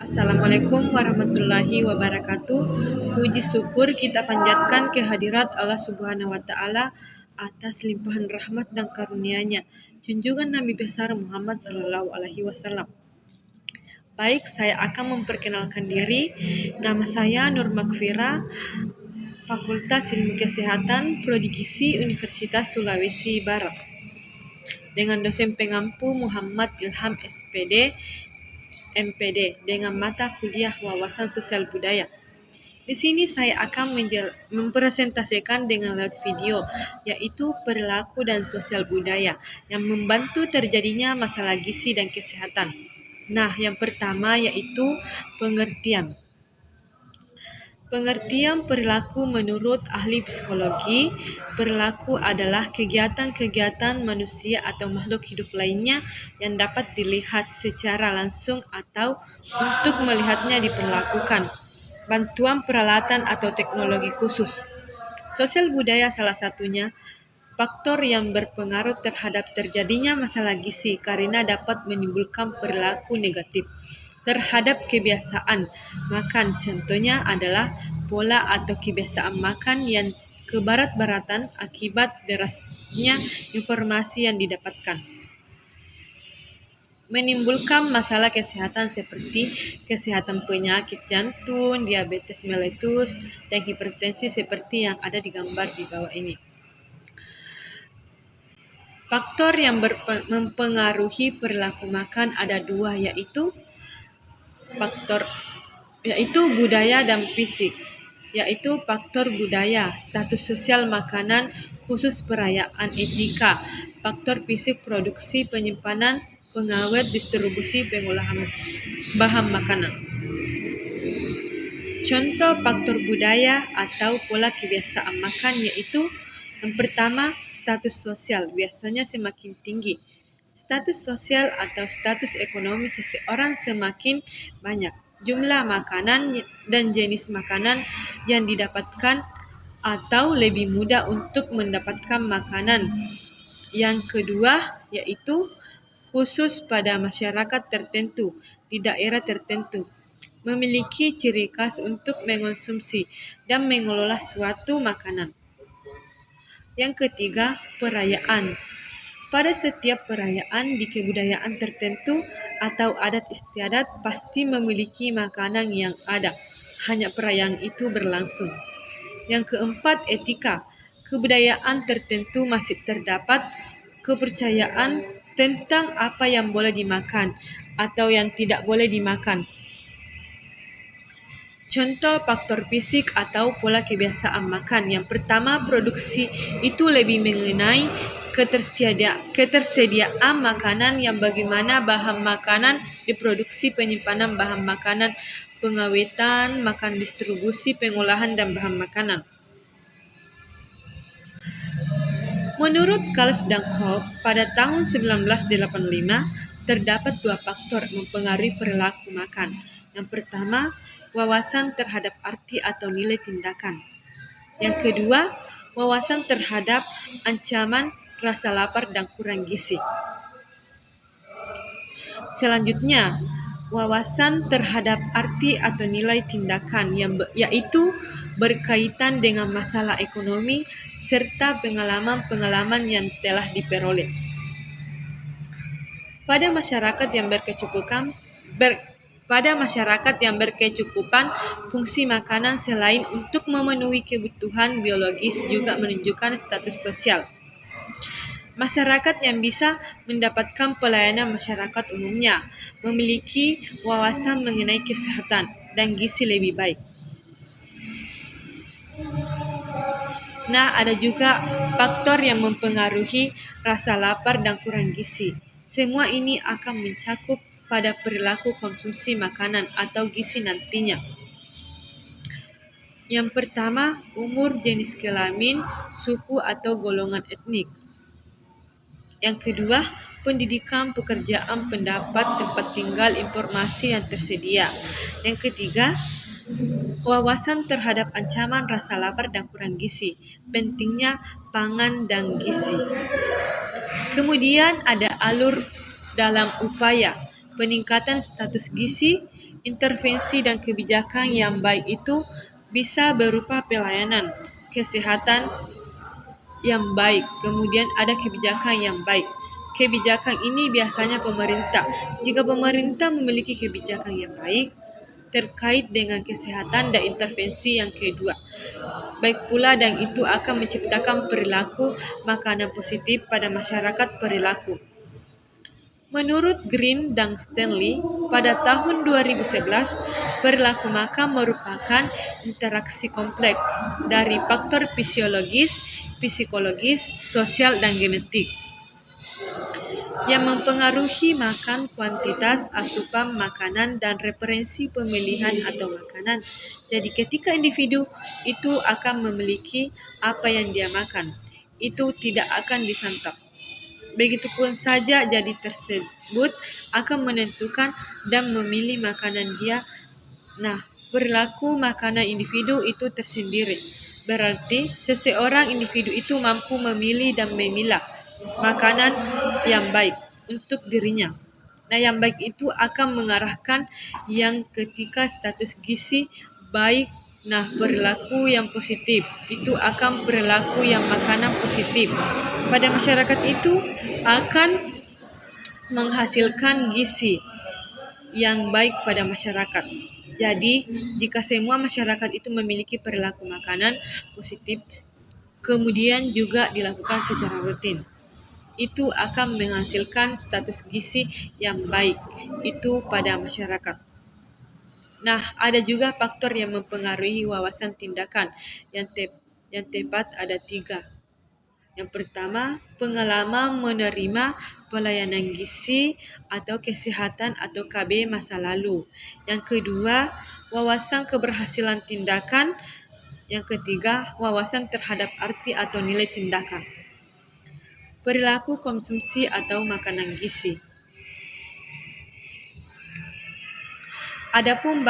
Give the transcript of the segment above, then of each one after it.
Assalamualaikum warahmatullahi wabarakatuh. Puji syukur kita panjatkan kehadirat Allah Subhanahu wa Ta'ala atas limpahan rahmat dan karunia-Nya. Junjungan Nabi besar Muhammad Sallallahu Alaihi Wasallam. Baik, saya akan memperkenalkan diri. Nama saya Nur Makfira, Fakultas Ilmu Kesehatan, Prodi Gizi Universitas Sulawesi Barat. Dengan dosen pengampu Muhammad Ilham SPD, MPD, dengan mata kuliah Wawasan Sosial Budaya. Di sini saya akan mempresentasikan dengan lewat video, yaitu perilaku dan sosial budaya yang membantu terjadinya masalah gizi dan kesehatan. Nah, yang pertama yaitu pengertian. Pengertian perilaku menurut ahli psikologi, perilaku adalah kegiatan-kegiatan manusia atau makhluk hidup lainnya yang dapat dilihat secara langsung atau untuk melihatnya diperlakukan. Bantuan peralatan atau teknologi khusus. Sosial budaya salah satunya. Faktor yang berpengaruh terhadap terjadinya masalah gizi karena dapat menimbulkan perilaku negatif terhadap kebiasaan makan. Contohnya adalah pola atau kebiasaan makan yang kebarat-baratan akibat derasnya informasi yang didapatkan. Menimbulkan masalah kesehatan seperti kesehatan penyakit jantung, diabetes mellitus, dan hipertensi seperti yang ada di gambar di bawah ini. Faktor yang mempengaruhi perilaku makan ada dua, yaitu budaya dan fisik. Yaitu faktor budaya, status sosial makanan, khusus perayaan, etika. Faktor fisik, produksi, penyimpanan, pengawet, distribusi, pengolahan bahan makanan. Contoh faktor budaya atau pola kebiasaan makan yaitu yang pertama, status sosial biasanya semakin tinggi. Status sosial atau status ekonomi seseorang semakin banyak. Jumlah makanan dan jenis makanan yang didapatkan atau lebih mudah untuk mendapatkan makanan. Yang kedua yaitu khusus pada masyarakat tertentu di daerah tertentu. Memiliki ciri khas untuk mengonsumsi dan mengelola suatu makanan. Yang ketiga, perayaan. Pada setiap perayaan di kebudayaan tertentu atau adat istiadat pasti memiliki makanan yang ada. Hanya perayaan itu berlangsung. Yang keempat, etika. Kebudayaan tertentu masih terdapat kepercayaan tentang apa yang boleh dimakan atau yang tidak boleh dimakan. Contoh faktor fisik atau pola kebiasaan makan. Yang pertama, produksi itu lebih mengenai ketersediaan makanan yang bagaimana bahan makanan diproduksi, penyimpanan bahan makanan, pengawetan, makan distribusi, pengolahan dan bahan makanan. Menurut Kals dan Koch, pada tahun 1985 terdapat dua faktor mempengaruhi perilaku makan. Yang pertama, wawasan terhadap arti atau nilai tindakan. Yang kedua, wawasan terhadap ancaman rasa lapar dan kurang gizi. Selanjutnya, wawasan terhadap arti atau nilai tindakan yaitu berkaitan dengan masalah ekonomi serta pengalaman-pengalaman yang telah diperoleh. Pada masyarakat yang berkecukupan, fungsi makanan selain untuk memenuhi kebutuhan biologis juga menunjukkan status sosial. Masyarakat yang bisa mendapatkan pelayanan masyarakat umumnya memiliki wawasan mengenai kesehatan dan gizi lebih baik. Nah, ada juga faktor yang mempengaruhi rasa lapar dan kurang gizi. Semua ini akan mencakup pada perilaku konsumsi makanan atau gizi nantinya. Yang pertama, umur, jenis kelamin, suku atau golongan etnik. Yang kedua, pendidikan, pekerjaan, pendapat, tempat tinggal, informasi yang tersedia. Yang ketiga, wawasan terhadap ancaman rasa lapar dan kurang gizi. Pentingnya pangan dan gizi. Kemudian ada alur dalam upaya peningkatan status gizi Intervensi dan kebijakan yang baik itu bisa berupa pelayanan, kesehatan yang baik, kemudian ada kebijakan yang baik. Kebijakan ini biasanya pemerintah. Jika pemerintah memiliki kebijakan yang baik terkait dengan kesehatan dan intervensi yang kedua, baik pula dan itu akan menciptakan perilaku makanan positif pada masyarakat perilaku. Menurut Green dan Stanley, pada tahun 2011, perilaku makan merupakan interaksi kompleks dari faktor fisiologis, psikologis, sosial, dan genetik yang mempengaruhi makan, kuantitas, asupan makanan, dan referensi pemilihan atau makanan. Jadi ketika individu itu akan memiliki apa yang dia makan, itu tidak akan disantap. Begitupun saja jadi tersebut akan menentukan dan memilih makanan dia. Nah, perilaku makanan individu itu tersendiri. Berarti seseorang individu itu mampu memilih dan memilah makanan yang baik untuk dirinya. Nah, yang baik itu akan mengarahkan yang ketika status gizi baik. Nah, perilaku yang positif itu akan perilaku yang makanan positif. Pada masyarakat itu akan menghasilkan gizi yang baik pada masyarakat. Jadi, jika semua masyarakat itu memiliki perilaku makanan positif, kemudian juga dilakukan secara rutin, itu akan menghasilkan status gizi yang baik itu pada masyarakat. Nah, ada juga faktor yang mempengaruhi wawasan tindakan yang tepat ada 3. Yang pertama, pengalaman menerima pelayanan gizi atau kesehatan atau KB masa lalu. Yang kedua, wawasan keberhasilan tindakan. Yang ketiga, wawasan terhadap arti atau nilai tindakan. Perilaku konsumsi atau makanan gizi. Adapun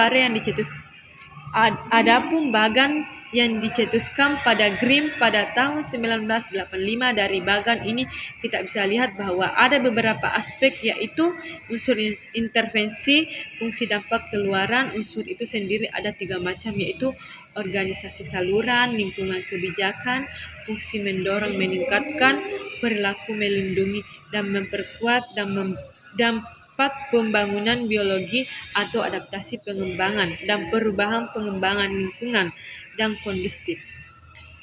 bagan yang dicetuskan pada Grimm pada tahun 1985 dari bagan ini kita bisa lihat bahwa ada beberapa aspek yaitu unsur intervensi, fungsi dampak keluaran. Unsur itu sendiri ada 3 macam yaitu organisasi saluran, lingkungan kebijakan, fungsi mendorong meningkatkan, perilaku melindungi dan memperkuat dan dampak pembangunan biologi atau adaptasi pengembangan dan perubahan pengembangan lingkungan dan kondusif.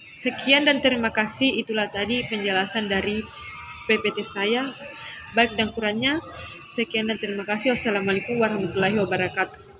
Sekian dan terima kasih. Itulah tadi penjelasan dari PPT saya. Baik dan kurangnya, sekian dan terima kasih. Wassalamualaikum warahmatullahi wabarakatuh.